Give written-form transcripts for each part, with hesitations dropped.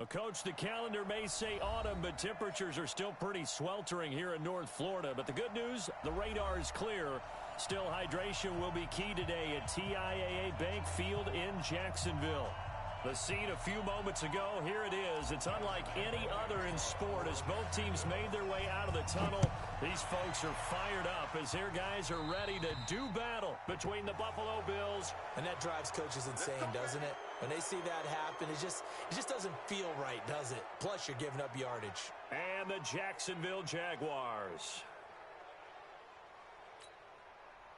Coach, the calendar may say autumn, but temperatures are still pretty sweltering here in North Florida. But the good news, the radar is clear. Still, hydration will be key today at TIAA Bank Field in Jacksonville. The scene a few moments ago, here it is. It's unlike any other in sport as both teams made their way out of the tunnel. These folks are fired up as their guys are ready to do battle between the Buffalo Bills. And that drives coaches insane, doesn't it? When they see that happen, it just doesn't feel right, does it? Plus, you're giving up yardage. And the Jacksonville Jaguars.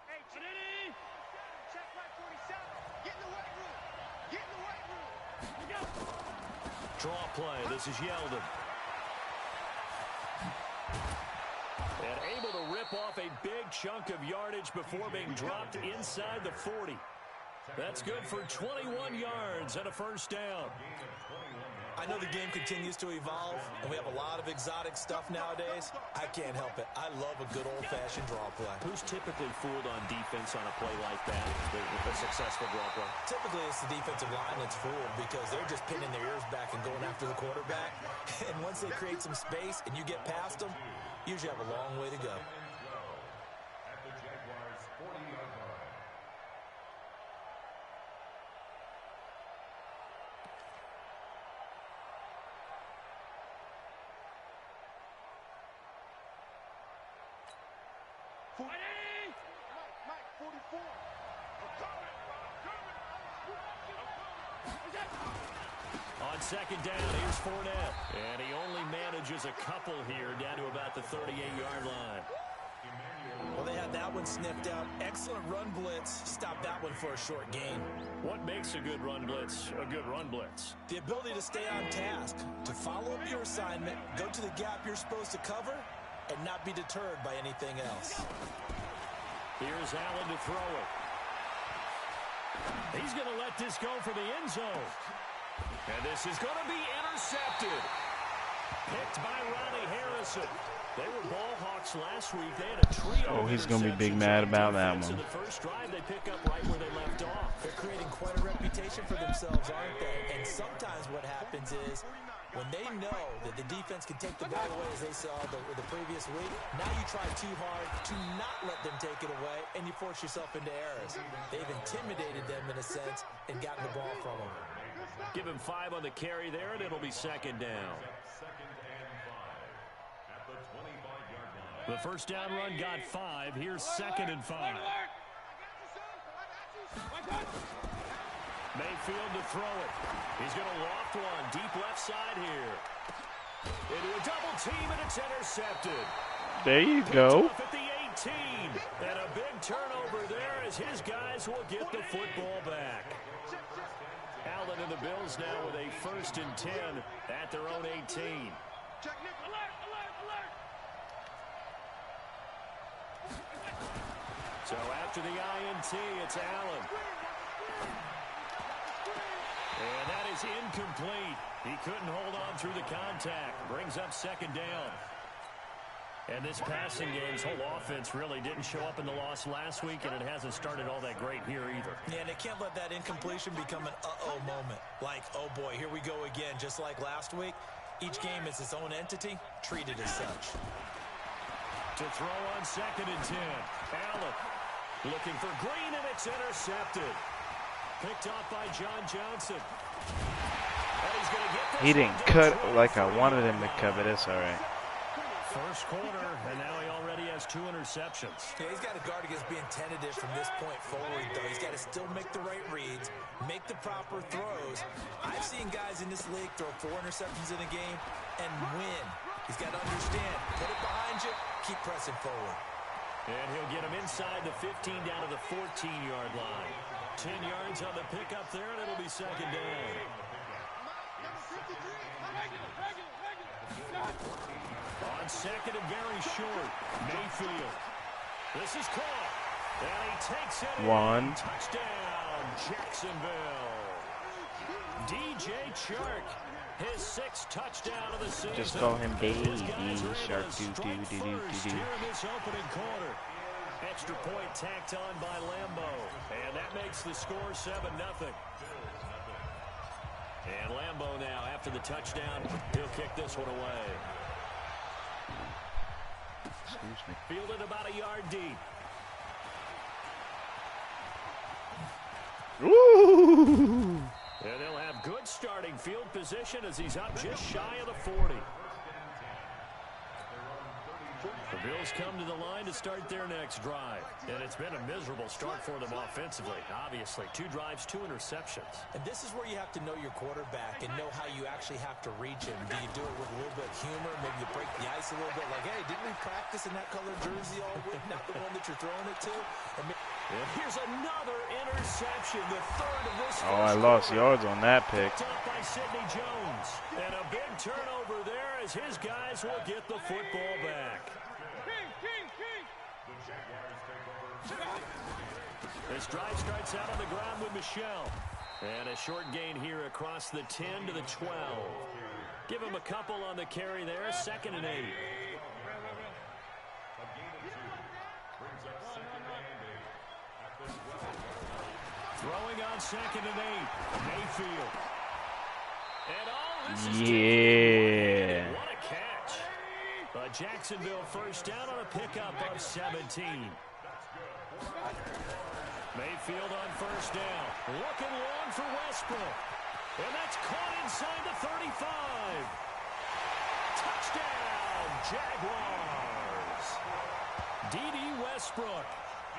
Hey, Trinity! Check right 47. Get in the weight room. Get in the weight room. Draw play. This is Yeldon. And able to rip off a big chunk of yardage before being dropped inside the 40. That's good for 21 yards and a first down. I know the game continues to evolve, and we have a lot of exotic stuff nowadays. I can't help it. I love a good old-fashioned draw play. Who's typically fooled on defense on a play like that, with a successful draw play? Typically, it's the defensive line that's fooled because they're just pinning their ears back and going after the quarterback. And once they create some space and you get past them, you usually have a long way to go. Mike, 44. On second down, here's Fournette. And he only manages a couple here down to about the 38-yard line. Well, they had that one sniffed out. Excellent run blitz. Stop that one for a short gain. What makes a good run blitz a good run blitz? The ability to stay on task, to follow up your assignment, go to the gap you're supposed to cover, and not be deterred by anything else. Here's Allen to throw it. He's going to let this go for the end zone. And this is going to be intercepted. Picked by Ronnie Harrison. They were ball hawks last week. They had a trio. Oh, he's going to be big mad about that one. In the first drive, they pick up right where they left off. They're creating quite a reputation for themselves, aren't they? And sometimes what happens is when they know that the defense can take the ball away, as they saw the previous week, now you try too hard to not let them take it away, and you force yourself into errors. They've intimidated them in a sense and gotten the ball from them. Give him 5 on the carry there, and it'll be second down. The first down run got 5. Here's second and 5. Mayfield to throw it. He's going to loft one deep left side here. Into a double team, and it's intercepted. There you go. At the 18. And a big turnover there as his guys will get the football back. Allen and the Bills now with a 1st and 10 at their own 18. So after the INT, it's Allen. And that is incomplete. He couldn't hold on through the contact. Brings up second down. And this passing game's whole offense really didn't show up in the loss last week, and it hasn't started all that great here either. Yeah, and they can't let that incompletion become an uh-oh moment. Like, oh boy, here we go again, just like last week. Each game is its own entity, treated as such. To throw on second and 10. Allen looking for Green, and it's intercepted. Picked off by John Johnson. And he's going to get this. He didn't cut like I wanted him to cut, but it's all right. First quarter, and now he already has 2 interceptions. Yeah, he's got to guard against being tentative from this point forward, though. He's got to still make the right reads, make the proper throws. I've seen guys in this league throw 4 interceptions in a game and win. He's got to understand, put it behind you, keep pressing forward. And he'll get him inside the 15 down to the 14-yard line. 10 yards on the pickup there, and it'll be second down. On second and very short, Mayfield. This is caught. And he takes it. One. Touchdown, Jacksonville. DJ Chark, his 6th touchdown of the season. Just call him Baby Shark. Do. This opening quarter. Extra point tacked on by Lambeau. And that makes the score 7-0. And Lambeau now, after the touchdown, he'll kick this one away. Excuse me. Fielded about a yard deep. Ooh! And they'll have good starting field position as he's up just shy of the 40. The Bills come to the line to start their next drive. And it's been a miserable start for them offensively. Obviously, 2 drives, 2 interceptions. And this is where you have to know your quarterback and know how you actually have to reach him. Do you do it with a little bit of humor? Maybe you break the ice a little bit. Like, hey, didn't we practice in that color jersey all week? Not the one that you're throwing it to? And here's another interception, the third of this. Oh, I lost yards on that pick. Picked up by Sidney Jones. And a big turnover there as his guys will get the football back. This drive starts out on the ground with Michel. And a short gain here across the 10 to the 12. Give him a couple on the carry there, 2nd and 8. Throwing on 2nd and 8. Mayfield. And this is Yeah. what a catch. A Jacksonville first down on a pickup of 17. Mayfield on first down. Looking long for Westbrook. And that's caught inside the 35. Touchdown, Jaguars. D.D. Westbrook.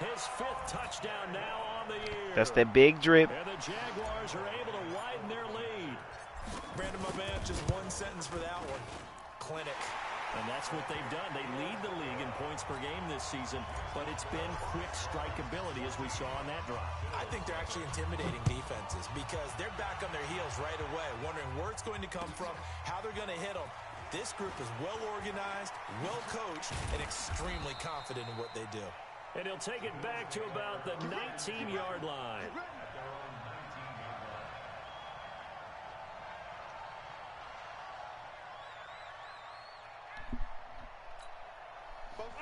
His 5th touchdown now on the year. That's that big drip. And the Jaguars are able to widen their lead. Brandon, my man, just one sentence for that one. Clinic. And that's what they've done. They lead the league in points per game this season, but it's been quick strike ability as we saw on that drive. I think they're actually intimidating defenses because they're back on their heels right away, wondering where it's going to come from, how they're going to hit them. This group is well organized, well coached, and extremely confident in what they do. And he'll take it back to about the 19-yard line.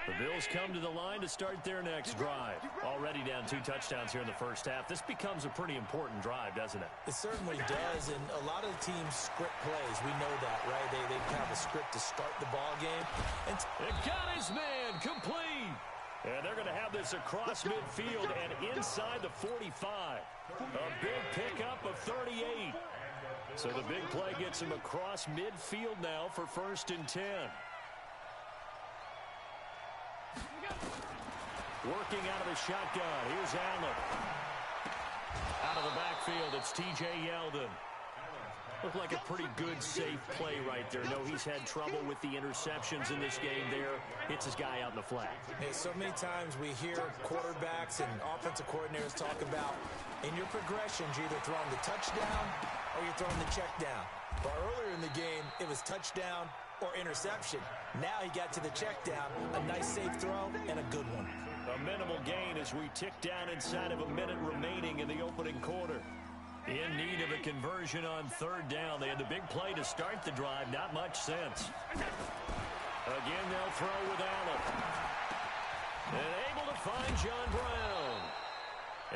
The Bills come to the line to start their next drive. Already down 2 touchdowns here in the first half. This becomes a pretty important drive, doesn't it? It certainly does, and a lot of the teams script plays. We know that, right? They have a script to start the ball game. And it got his man complete. And they're going to have this across midfield and inside the 45. A big pickup of 38. So the big play gets him across midfield now for 1st and 10. Working out of the shotgun. Here's Allen. Out of the backfield, it's T.J. Yeldon. Looked like a pretty good, safe play right there. No, he's had trouble with the interceptions in this game there. Hits his guy out in the flat. Yeah, so many times we hear quarterbacks and offensive coordinators talk about in your progressions, you're either throwing the touchdown or you're throwing the check down. But earlier in the game, it was touchdown or interception. Now he got to the check down, a nice safe throw, and a good one. A minimal gain as we tick down inside of a minute remaining in the opening quarter. In need of a conversion on 3rd down. They had the big play to start the drive. Not much sense. Again, they'll throw with Allen. And able to find John Brown.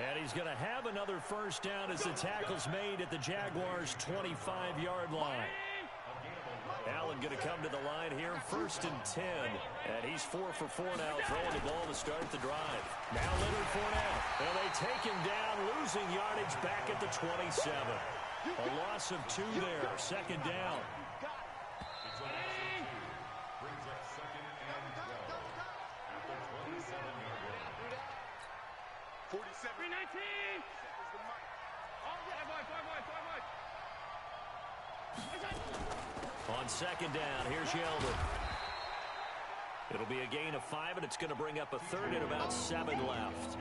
And he's going to have another first down as the tackle's made at the Jaguars' 25-yard line. Allen going to come to the line here, 1st and 10. And he's 4 for 4 now, throwing the ball to start the drive. Now Leonard Fournette. And they take him down, losing yardage back at the 27. A loss of 2 there, 2nd down. On 2nd down, here's Yeldon. It'll be a gain of 5, and it's going to bring up a 3rd and about 7 left.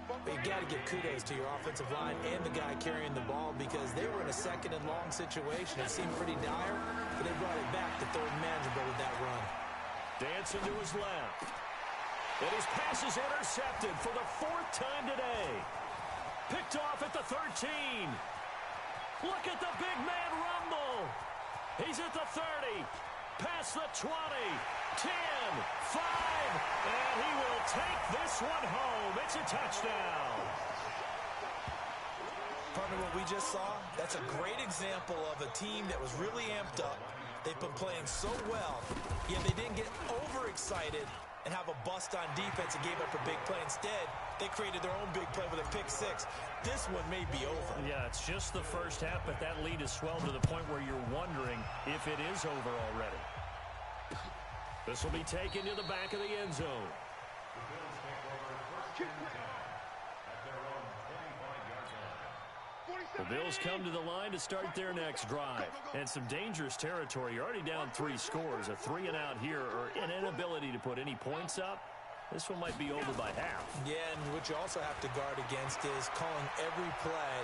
But you got to give kudos to your offensive line and the guy carrying the ball because they were in a 2nd and long situation. It seemed pretty dire, but they brought it back to 3rd and manageable with that run. Dancing to his left. And his pass is intercepted for the 4th time today. Picked off at the 13. Look at the big man rumble. He's at the 30, past the 20, 10, 5, and he will take this one home. It's a touchdown. Partner, what we just saw, that's a great example of a team that was really amped up. They've been playing so well, yet they didn't get overexcited and have a bust on defense and gave up a big play. Instead, they created their own big play with a pick six. This one may be over. Yeah, it's just the first half, but that lead has swelled to the point where you're wondering if it is over already. This will be taken to the back of the end zone. The Bills come to the line to start their next drive. And some dangerous territory. You're already down 3 scores. A 3-and-out here or an inability to put any points up. This one might be over by half. Yeah, and what you also have to guard against is calling every play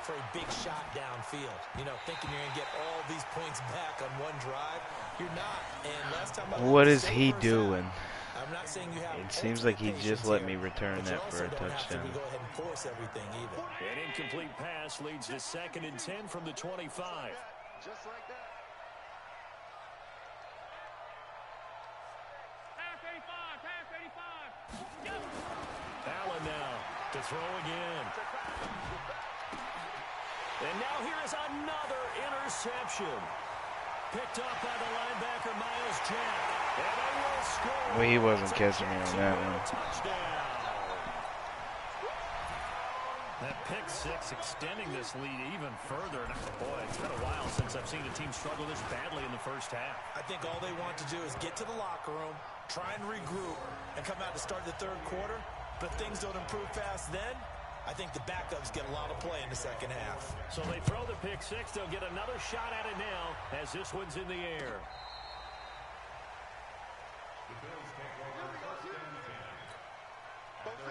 for a big shot downfield. You know, thinking you're going to get all these points back on one drive. You're not. And last time what is he doing? I'm not saying you have. It seems like he just let me return that for a touchdown. Go ahead and force everything either. An incomplete pass leads to 2nd and 10 from the 25. Just like that. Pass 85, pass 85. Yo. Allen now to throw again. And now here is another interception. Picked up by the linebacker, Miles Jack. And they will score. Well, he wasn't catching me on that one. Touchdown. That pick six extending this lead even further. And boy, it's been a while since I've seen a team struggle this badly in the first half. I think all they want to do is get to the locker room, try and regroup, and come out to start the third quarter. But things don't improve fast then. I think the backups get a lot of play in the second half. So they throw the pick six. They'll get another shot at it now as this one's in the air.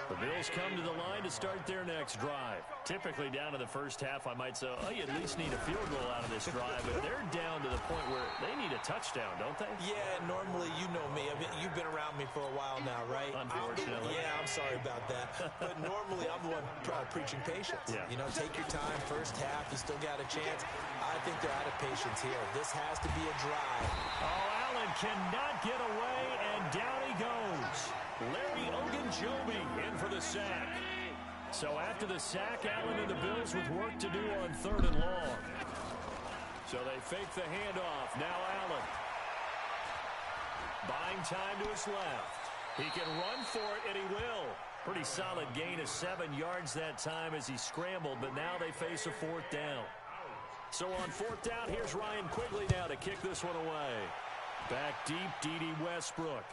The Bills come to the line to start their next drive. Typically down to the first half, I might say, oh, you at least need a field goal out of this drive. But they're down to the point where they need a touchdown, don't they? Yeah, normally, you know me. I mean, you've been around me for a while now, right? Unfortunately. Yeah, I'm sorry about that. But normally, I'm the one preaching patience. Yeah. You know, take your time. First half, you still got a chance. I think they're out of patience here. This has to be a drive. Oh, Allen cannot get away, and down he goes. Larry Ogunjobi in for the sack. So after the sack, Allen and the Bills with work to do on 3rd and long. So they fake the handoff. Now Allen. Buying time to his left. He can run for it, and he will. Pretty solid gain of 7 yards that time as he scrambled, but now they face a 4th down. So on 4th down, here's Ryan Quigley now to kick this one away. Back deep, D.D. Westbrook.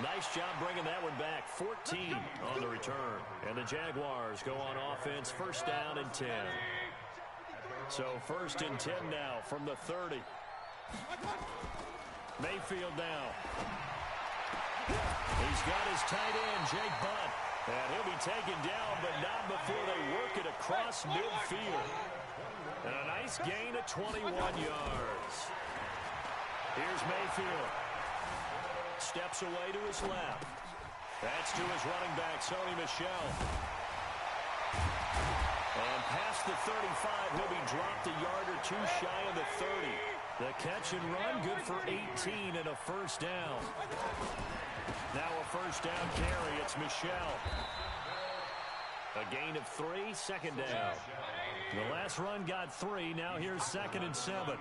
Nice job bringing that one back. 14 on the return. And the Jaguars go on offense, 1st down and 10. So 1st and 10 now from the 30. Mayfield now. He's got his tight end, Jake Butt. And he'll be taken down, but not before they work it across midfield. And a nice gain of 21 yards. Here's Mayfield. Steps away to his left. That's to his running back, Sony Michel. And past the 35, he'll be dropped a yard or two shy of the 30. The catch and run, good for 18 and a 1st down. Now a 1st down carry, it's Michel. A gain of 3, 2nd down. The last run got 3, now here's 2nd and 7.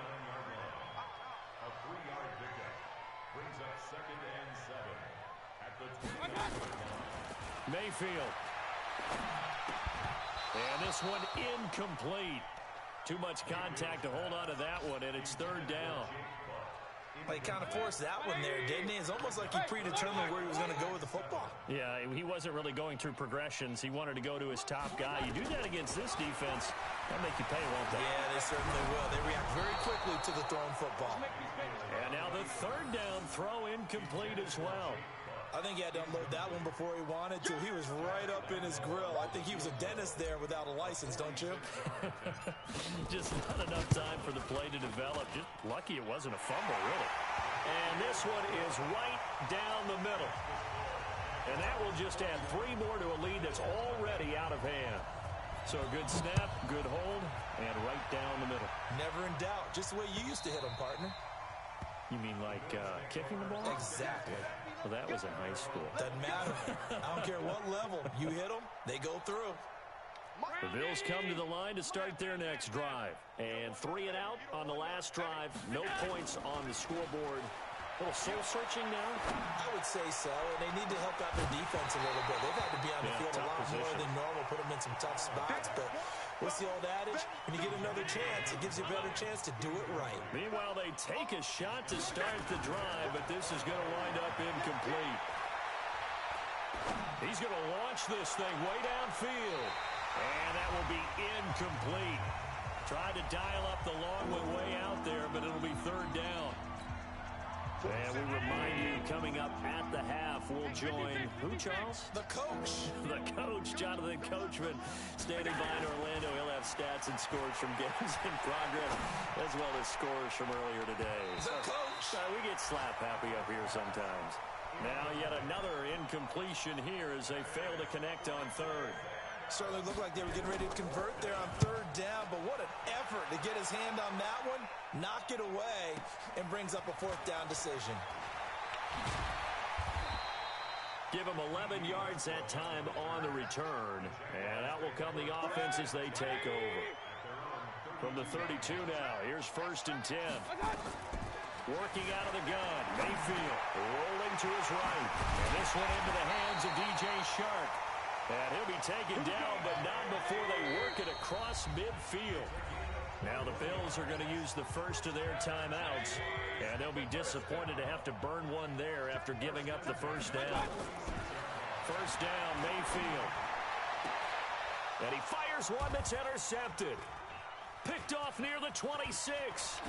Mayfield. And this one incomplete. Too much contact to hold on to that one, and it's 3rd down. Well, he kind of forced that one there, didn't he? It's almost like he predetermined where he was going to go with the football. Yeah, he wasn't really going through progressions. He wanted to go to his top guy. You do that against this defense, that'll make you pay, won't they? Yeah, they certainly will. They react very quickly to the thrown football. And now the 3rd down throw incomplete as well. I think he had to unload that one before he wanted to. He was right up in his grill. I think he was a dentist there without a license, don't you? Just not enough time for the play to develop. Just lucky it wasn't a fumble, really. And this one is right down the middle. And that will just add 3 more to a lead that's already out of hand. So a good snap, good hold, and right down the middle. Never in doubt. Just the way you used to hit them, partner. You mean like kicking the ball? Exactly. Well, that was in high school. Doesn't matter. I don't care what level. You hit them, they go through. The Bills come to the line to start their next drive. And 3 and out on the last drive. No points on the scoreboard. A little soul-searching now? I would say so, and they need to help out their defense a little bit. They've had to be on the field a lot more than normal, put them in some tough spots. But what's the old adage? When you get another chance, it gives you a better chance to do it right. Meanwhile, they take a shot to start the drive, but this is going to wind up incomplete. He's going to launch this thing way downfield. And that will be incomplete. Tried to dial up the long one way out there, but it'll be 3rd down. And we remind you, coming up at the half, we'll join who, Charles? The coach. The coach, Jonathan Coachman, standing by in Orlando. He'll have stats and scores from games in progress, as well as scores from earlier today. The coach. We get slap happy up here sometimes. Now yet another incompletion here as they fail to connect on 3rd. Certainly looked like they were getting ready to convert there on 3rd down, but what an effort to get his hand on that one, knock it away, and brings up a 4th down decision. Give him 11 yards that time on the return, and out will come the offense as they take over. From the 32 now, here's 1st and 10. Working out of the gun, Mayfield rolling to his right, and this one into the hands of DJ Shark. And he'll be taken down, but not before they work it across midfield. Now the Bills are going to use the first of their timeouts, and they'll be disappointed to have to burn one there after giving up the 1st down. 1st down, Mayfield. And he fires one that's intercepted. Picked off near the 26.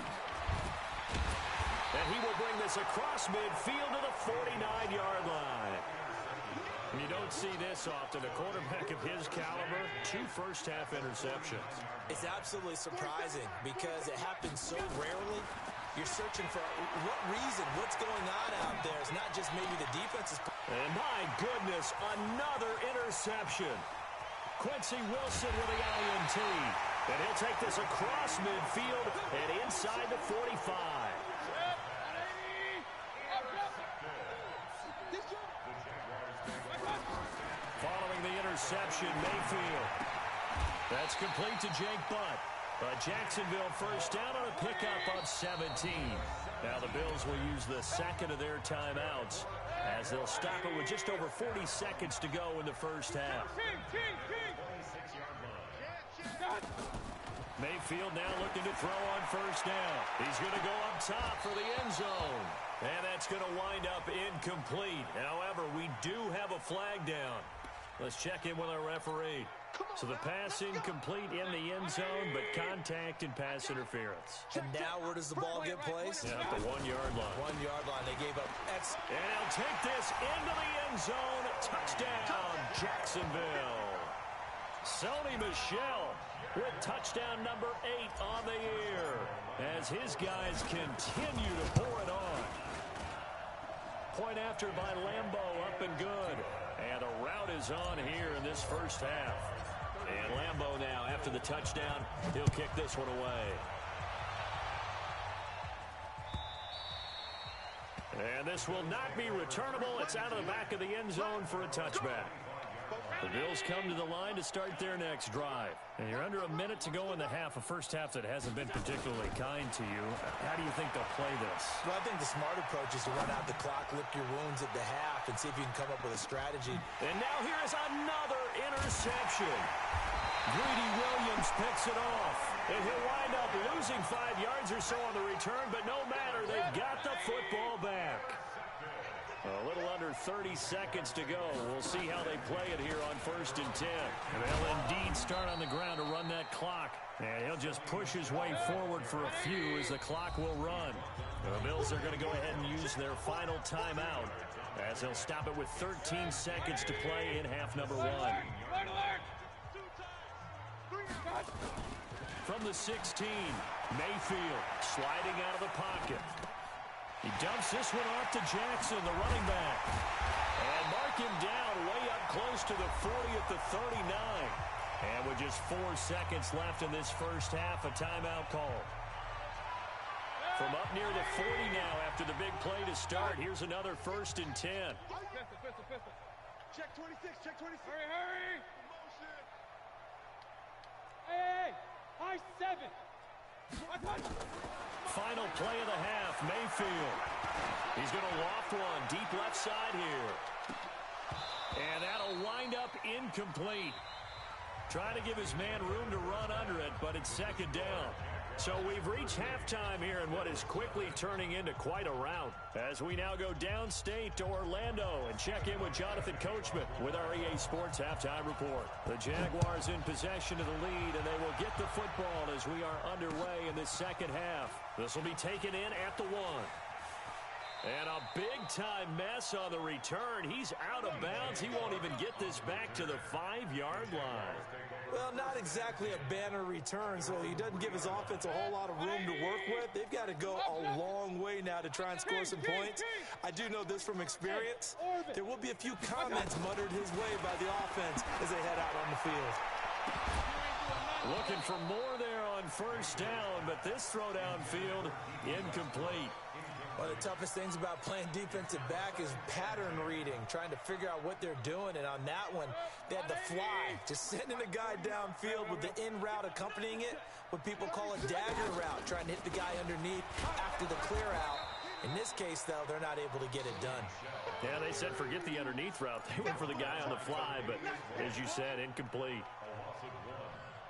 And he will bring this across midfield to the 49-yard line. You don't see this often. A quarterback of his caliber, 2 first-half interceptions. It's absolutely surprising because it happens so rarely. You're searching for what reason, what's going on out there. It's not just maybe the defense is... And my goodness, another interception. Quincy Wilson with the INT. And he'll take this across midfield and inside the 45. Following the interception, Mayfield. That's complete to Jake Butt. But Jacksonville 1st down on a pickup of 17. Now the Bills will use the 2nd of their timeouts as they'll stop it with just over 40 seconds to go in the 1st half. Mayfield now looking to throw on 1st down. He's going to go up top for the end zone. And that's going to wind up incomplete. However, we do have a flag down. Let's check in with our referee. So the pass incomplete in the end zone, but contact and pass interference. And now where does the ball get placed? Yeah, at the 1-yard line. 1-yard line. They gave up. And he'll take this into the end zone. Touchdown, Jacksonville. Sony Michel with touchdown number 8 on the year as his guys continue to pour it on. Point after by Lambo, up and good. And a rout is on here in this 1st half. And Lambo now, after the touchdown, he'll kick this one away. And this will not be returnable. It's out of the back of the end zone for a touchback. The Bills come to the line to start their next drive. And you're under a minute to go in the half, a 1st half that hasn't been particularly kind to you. How do you think they'll play this? Well, I think the smart approach is to run out the clock, lick your wounds at the half, and see if you can come up with a strategy. And now here is another interception. Greedy Williams picks it off. And he'll wind up losing 5 yards or so on the return, but no matter, they've got the football back. A little under 30 seconds to go. We'll see how they play it here on 1st and 10. And they'll indeed start on the ground to run that clock. And he'll just push his way forward for a few as the clock will run. The Bills are going to go ahead and use their final timeout as they'll stop it with 13 seconds to play in half number 1. From the 16, Mayfield sliding out of the pocket. He dumps this one off to Jackson, the running back. And mark him down way up close to the 40 at the 39. And with just 4 seconds left in this 1st half, a timeout call. From up near the 40 now after the the big play to start. Here's another 1st and 10. Check 26, check 26. Hurry! Hey! High 7! Final play of the half, Mayfield. He's going to loft one deep left side here. And that'll wind up incomplete. Trying to give his man room to run under it, but it's 2nd down. So we've reached halftime here in what is quickly turning into quite a rout. As we now go downstate to Orlando and check in with Jonathan Coachman with our EA Sports Halftime Report. The Jaguars in possession of the lead, and they will get the football as we are underway in the 2nd half. This will be taken in at the 1. And a big-time mess on the return. He's out of bounds. He won't even get this back to the 5-yard line. Well, not exactly a banner return, so he doesn't give his offense a whole lot of room to work with. They've got to go a long way now to try and score some points. I do know this from experience. There will be a few comments muttered his way by the offense as they head out on the field. Looking for more there on 1st down, but this throw downfield incomplete. One of the toughest things about playing defensive back is pattern reading, trying to figure out what they're doing. And on that one, they had the fly, just sending a guy downfield with the in route accompanying it, what people call a dagger route, trying to hit the guy underneath after the clear out. In this case, though, they're not able to get it done. Yeah, they said forget the underneath route. They went for the guy on the fly, but as you said, incomplete.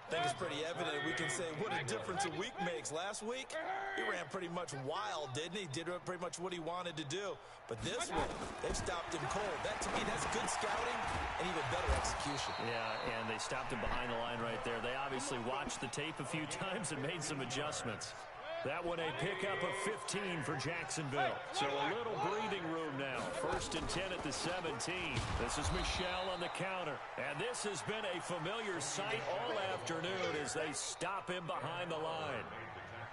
I think it's pretty evident. We can say what a difference a week makes. Last week, he ran pretty much wild, didn't he? Did pretty much what he wanted to do. But this one, they've stopped him cold. That, to me, that's good scouting and even better execution. Yeah, and they stopped him behind the line right there. They obviously watched the tape a few times and made some adjustments. That one a pickup of 15 for Jacksonville. So a little breathing room now. 1st and 10 at the 17. This is Michelle on the counter. And this has been a familiar sight all afternoon as they stop him behind the line.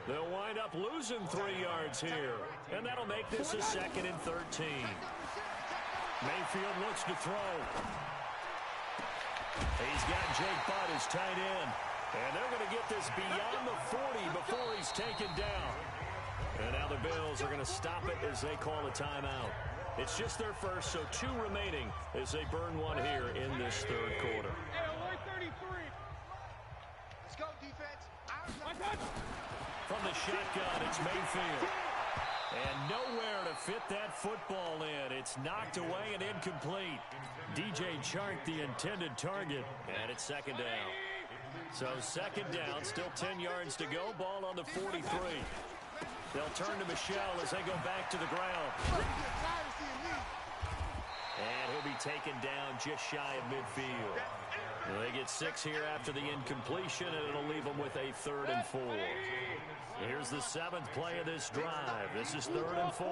They'll wind up losing 3 yards here. And that'll make this a 2nd and 13. Mayfield looks to throw. He's got Jake Butt as tight end. And they're going to get this beyond the 40 before he's taken down. And now the Bills are going to stop it as they call a timeout. It's just their first, so 2 remaining as they burn one here in this 3rd quarter. Let's go, defense. From the shotgun, it's Mayfield. And nowhere to fit that football in. It's knocked away and incomplete. DJ Chark, the intended target. And it's 2nd down. So 2nd down, still 10 yards to go. Ball on the 43. They'll turn to Michelle as they go back to the ground. And he'll be taken down just shy of midfield. They get 6 here after the incompletion, and it'll leave them with a 3rd and 4. Here's the 7th play of this drive. This is 3rd and 4.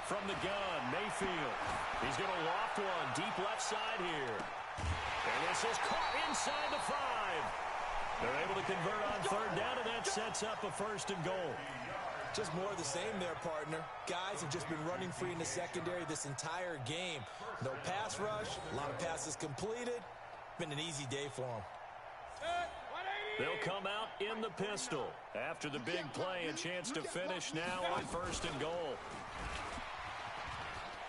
From the gun, Mayfield. He's going to loft one deep left side here. And this is caught inside the 5. They're able to convert on 3rd down, and that sets up a 1st and goal. Just more of the same there, partner. Guys have just been running free in the secondary this entire game. No pass rush, a lot of passes completed. Been an easy day for them. They'll come out in the pistol. After the big play, a chance to finish now on 1st and goal.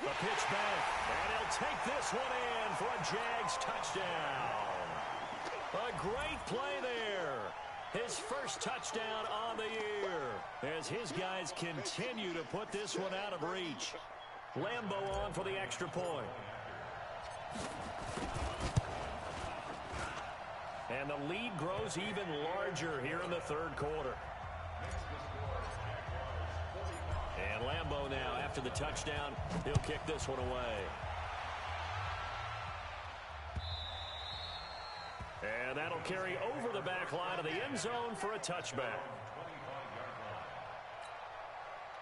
The pitch back, and he'll take this one in for a Jags touchdown. A great play there. His first touchdown on the year as his guys continue to put this one out of reach. Lambo on for the extra point. And the lead grows even larger here in the 3rd quarter. And Lambo now, after the touchdown, he'll kick this one away. And that'll carry over the back line of the end zone for a touchback.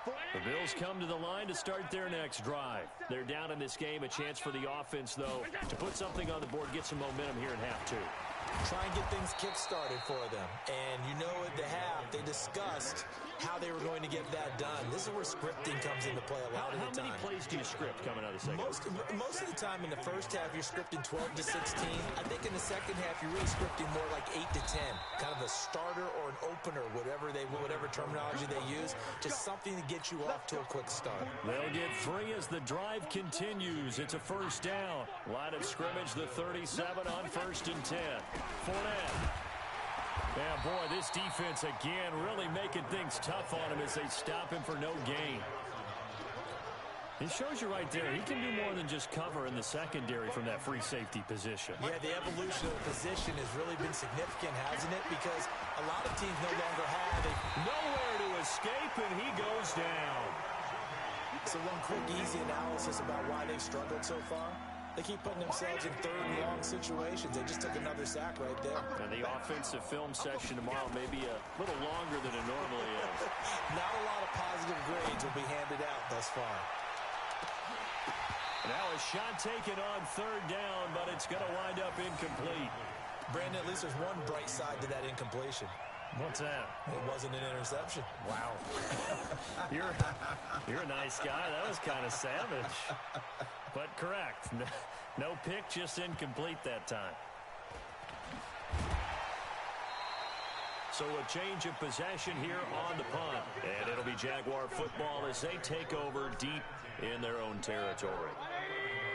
The Bills come to the line to start their next drive. They're down in this game. A chance for the offense, though, to put something on the board, get some momentum here in half 2. Try and get things kick-started for them. And you know at the half, they discussed how they were going to get that done. This is where scripting comes into play a lot of the time. How many plays do you script coming out of the second? Most of the time in the first half, you're scripting 12 to 16. I think in the second half, you're really scripting more like 8 to 10. starter or an opener, whatever terminology they use, just something to get you off to a quick start. They'll get 3 as the drive continues. It's a first down. Line of scrimmage, the 37 on 1st and 10. Fournette. Yeah, boy, this defense again really making things tough on him as they stop him for no gain. It shows you right there, he can do more than just cover in the secondary from that free safety position. Yeah, the evolution of the position has really been significant, hasn't it? Because a lot of teams no longer have it. Nowhere to escape, and he goes down. So one quick, easy analysis about why they've struggled so far. They keep putting themselves in 3rd and long situations. They just took another sack right there. And the offensive film session tomorrow may be a little longer than it normally is. Not a lot of positive grades will be handed out thus far. Now a shot taken on 3rd down, but it's going to wind up incomplete. Brandon, at least there's one bright side to that incompletion. What's that? It wasn't an interception. Wow. You're a nice guy. That was kind of savage. But correct. No pick, just incomplete that time. So a change of possession here on the punt. And it'll be Jaguar football as they take over deep in their own territory.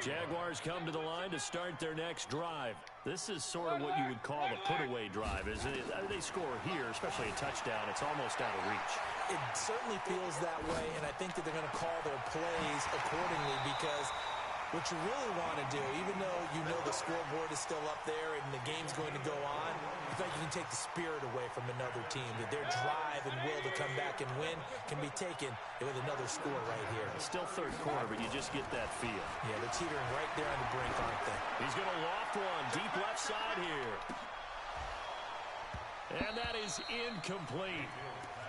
Jaguars come to the line to start their next drive. This is sort of what you would call a put-away drive, isn't it? They score here, especially a touchdown. It's almost out of reach. It certainly feels that way, and I think that they're going to call their plays accordingly because what you really want to do, even though you know the scoreboard is still up there and the game's going to go on, I think you can take the spirit away from another team, that their drive and will to come back and win can be taken with another score right here. It's still 3rd quarter, but you just get that feel. Yeah, they're teetering right there on the brink, aren't they? He's going to loft one deep left side here. And that is incomplete.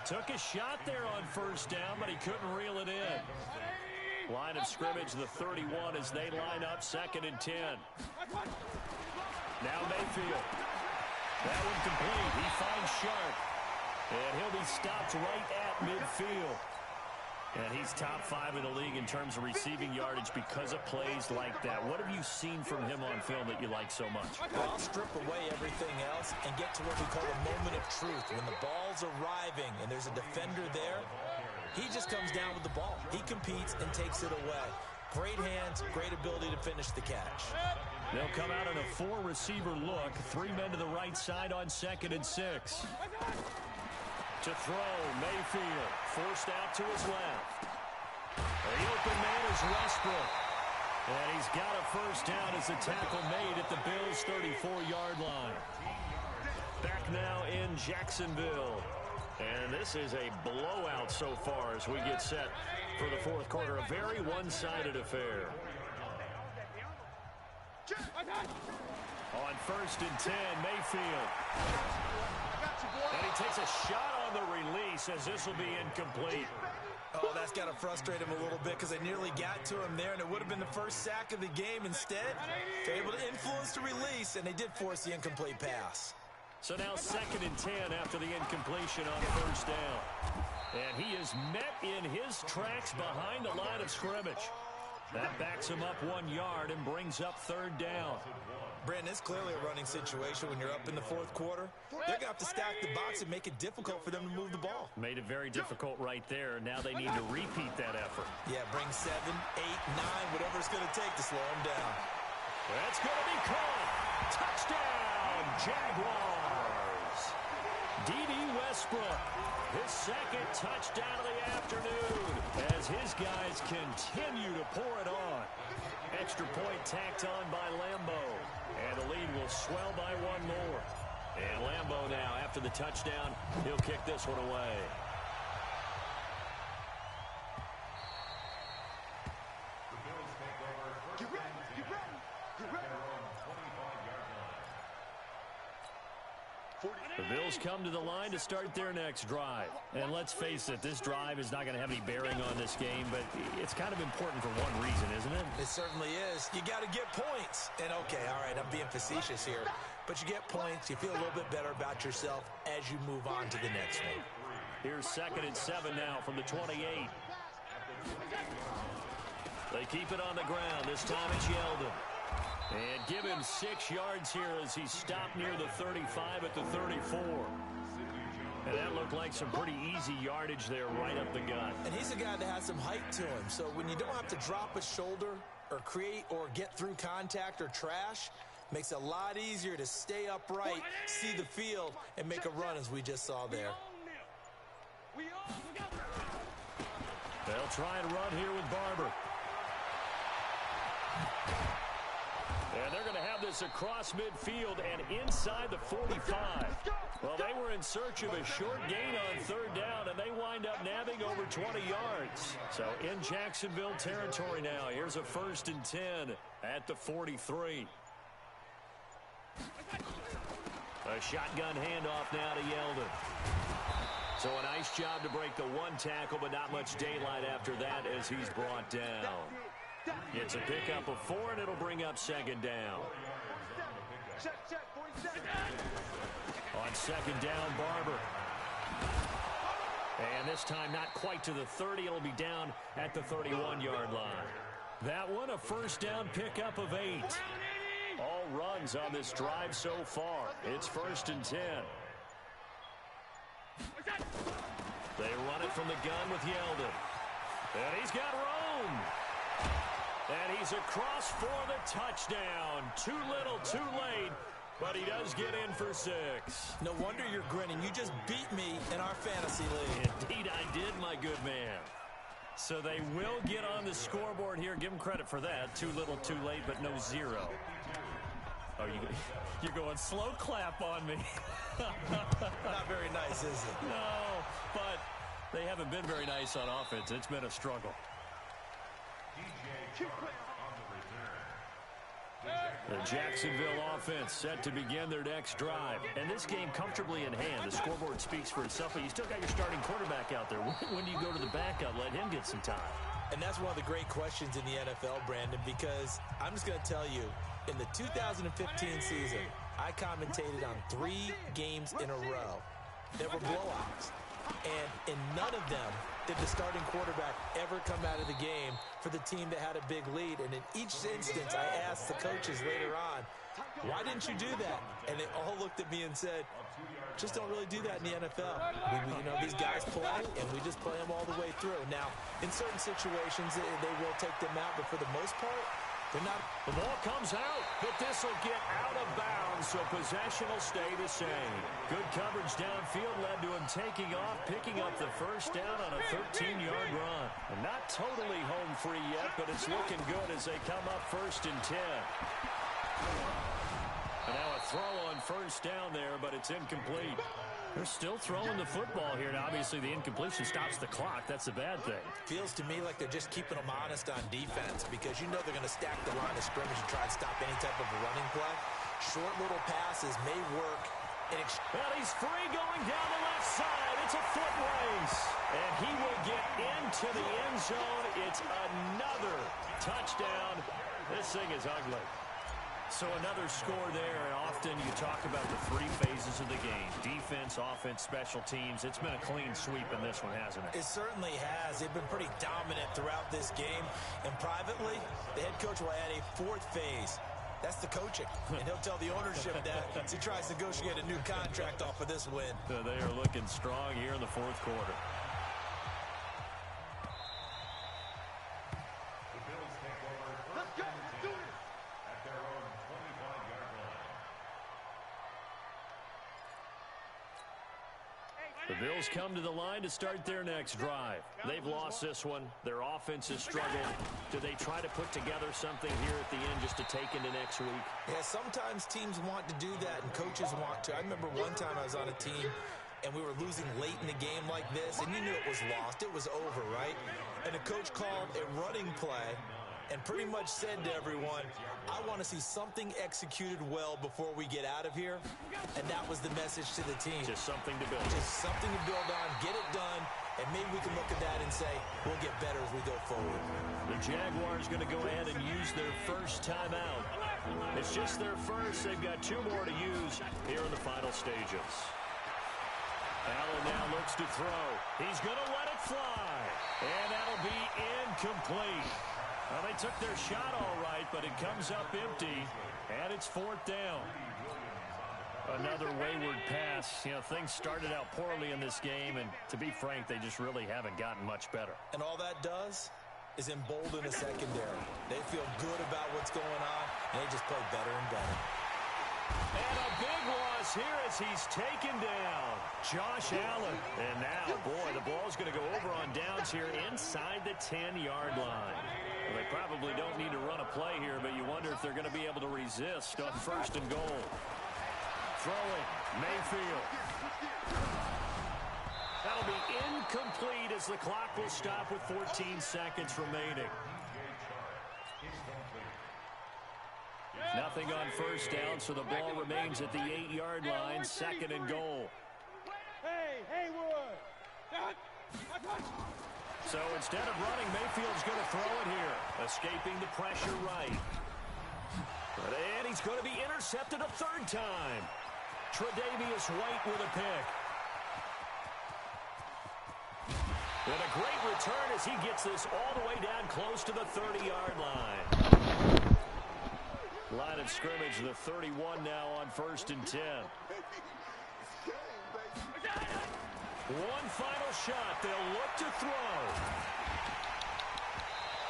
Took a shot there on 1st down, but he couldn't reel it in. Line of scrimmage, the 31 as they line up 2nd and 10. Now Mayfield. That one complete. He finds Sharp. And he'll be stopped right at midfield. And he's top 5 in the league in terms of receiving yardage because of plays like that. What have you seen from him on film that you like so much? Well, I'll strip away everything else and get to what we call a moment of truth. When the ball's arriving and there's a defender there, he just comes down with the ball. He competes and takes it away. Great hands, great ability to finish the catch. They'll come out in a 4-receiver look. 3 men to the right side on 2nd and 6. To throw, Mayfield forced out to his left. The open man is Westbrook. And he's got a first down as the tackle made at the Bills' 34-yard line. Back now in Jacksonville. And this is a blowout so far as we get set for the 4th quarter. A very one-sided affair. On 1st and 10, Mayfield. And he takes a shot on the release as this will be incomplete. Oh, that's got to frustrate him a little bit because they nearly got to him there, and it would have been the first sack of the game. Instead, they're able to influence the release, and they did force the incomplete pass. So now 2nd and 10 after the incompletion on 1st down. And he is met in his tracks behind the line of scrimmage. That backs him up 1 yard and brings up 3rd down. Brandon, it's clearly a running situation when you're up in the 4th quarter. They're going to have to stack the box and make it difficult for them to move the ball. Made it very difficult right there. Now they need to repeat that effort. Yeah, bring 7, 8, 9, whatever it's going to take to slow them down. That's going to be caught. Touchdown, Jaguars. D.D. Westbrook, his 2nd touchdown of the afternoon as his guys continue to pour it on. Extra point tacked on by Lambo. And the lead will swell by 1 more. And Lambo now, after the touchdown, he'll kick this one away. The Bills come to the line to start their next drive. And let's face it, this drive is not going to have any bearing on this game, but it's kind of important for one reason, isn't it? It certainly is. You got to get points. And, okay, all right, I'm being facetious here. But you get points, you feel a little bit better about yourself as you move on to the next one. Here's 2nd and 7 now from the 28. They keep it on the ground. This time it's Yeldon. And give him 6 yards here as he stopped near the 35 at the 34. And that looked like some pretty easy yardage there right up the gut. And he's a guy that has some height to him. So when you don't have to drop a shoulder or create or get through contact or trash, makes it a lot easier to stay upright, see the field, and make a run as we just saw there. They'll try and run here with Barber. And they're going to have this across midfield and inside the 45. Well, they were in search of a short gain on third down, and they wind up nabbing over 20 yards. So in Jacksonville territory now. Here's a 1st and 10 at the 43. A shotgun handoff now to Yeldon. So a nice job to break the one tackle, but not much daylight after that as he's brought down. It's a pickup of 4, and it'll bring up 2nd down. On 2nd down, Barber. And this time not quite to the 30. It'll be down at the 31-yard line. That one a 1st down pickup of 8. All runs on this drive so far. It's 1st and 10. They run it from the gun with Yeldon. And he's got room. And he's across for the touchdown. Too little, too late. But he does get in for 6. No wonder you're grinning. You just beat me in our fantasy league. Indeed I did, my good man. So they will get on the scoreboard here. Give them credit for that. Too little, too late, but no 0. Oh, you're going slow clap on me. Not very nice, is it? No, but they haven't been very nice on offense. It's been a struggle. The Jacksonville offense set to begin their next drive. And this game comfortably in hand. The scoreboard speaks for itself, but you still got your starting quarterback out there. When do you go to the backup? Let him get some time. And that's one of the great questions in the NFL, Brandon, because I'm just going to tell you, in the 2015 season, I commentated on 3 games in a row. There were blowouts. And in none of them did the starting quarterback ever come out of the game for the team that had a big lead. And in each instance, I asked the coaches later on, why didn't you do that? And they all looked at me and said, just don't really do that in the NFL. These guys play, and we just play them all the way through. Now, in certain situations, they will take them out, but for the most part, they're not. The ball comes out, but this will get out of bounds, so possession will stay the same. Good coverage downfield led to him taking off, picking up the 1st down on a 13-yard run. And not totally home free yet, but it's looking good as they come up 1st and 10. And now a throw on 1st down there, but it's incomplete. They're still throwing the football here, and obviously the incompletion stops the clock. That's a bad thing. Feels to me like they're just keeping them honest on defense because you know they're going to stack the line of scrimmage and try and stop any type of a running play. Short little passes may work. Well, he's free going down the left side. It's a foot race. And he will get into the end zone. It's another touchdown. This thing is ugly. So another score there, and often you talk about the 3 phases of the game. Defense, offense, special teams. It's been a clean sweep in this one, hasn't it? It certainly has. They've been pretty dominant throughout this game. And privately, the head coach will add a 4th phase. That's the coaching. And he'll tell the ownership that as he tries to negotiate a new contract off of this win. So they are looking strong here in the 4th quarter. The Bills come to the line to start their next drive. They've lost this one. Their offense has struggled. Do they try to put together something here at the end just to take into next week? Yeah, sometimes teams want to do that and coaches want to. I remember one time I was on a team and we were losing late in the game like this, and you knew it was lost. It was over, right? And the coach called a running play and pretty much said to everyone, I want to see something executed well before we get out of here. And that was the message to the team. Just something to build. Just something to build on, get it done, and maybe we can look at that and say, we'll get better as we go forward. The Jaguars going to go ahead and use their first timeout. It's just their first. They've got 2 more to use here in the final stages. Allen now looks to throw. He's going to let it fly. And that'll be incomplete. Well, they took their shot all right, but it comes up empty, and it's 4th down. Another wayward pass. You know, things started out poorly in this game, and to be frank, they just really haven't gotten much better. And all that does is embolden a secondary. They feel good about what's going on, and they just play better and better. And a big loss here as he's taken down. Josh Allen. And now, boy, the ball's going to go over on downs here inside the 10-yard line. Well, they probably don't need to run a play here, but you wonder if they're going to be able to resist on 1st and goal. Throwing, Mayfield. That'll be incomplete as the clock will stop with 14 seconds remaining. Nothing on 1st down, so the ball remains at the 8-yard line, 2nd and goal. Hey, Haywood! So instead of running, Mayfield's going to throw it here, escaping the pressure right. And he's going to be intercepted a 3rd time. Tre'Davious White with a pick. And a great return as he gets this all the way down close to the 30-yard line. Line of scrimmage, the 31 now on 1st and 10. One final shot. They'll look to throw.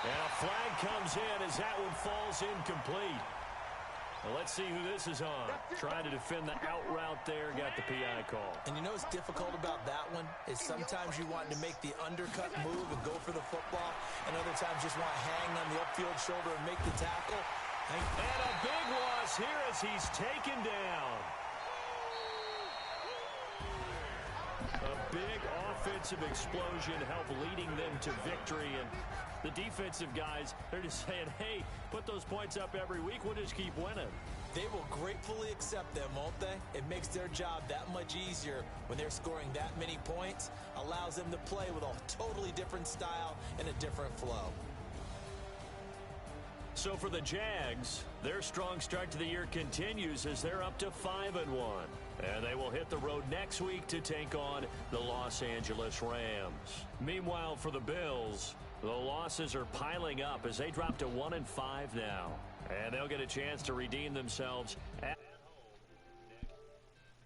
And a flag comes in as that one falls incomplete. Well, let's see who this is on. Trying to defend the out route there, got the PI call. And you know what's difficult about that one is sometimes you want to make the undercut move and go for the football, and other times just want to hang on the upfield shoulder and make the tackle. And a big loss here as he's taken down. A big offensive explosion helped leading them to victory. And the defensive guys, they're just saying, hey, put those points up every week. We'll just keep winning. They will gratefully accept them, won't they? It makes their job that much easier when they're scoring that many points. Allows them to play with a totally different style and a different flow. So for the Jags, their strong start to the year continues as they're up to 5-1. And they will hit the road next week to take on the Los Angeles Rams. Meanwhile, for the Bills, the losses are piling up as they drop to 1-5 now. And they'll get a chance to redeem themselves at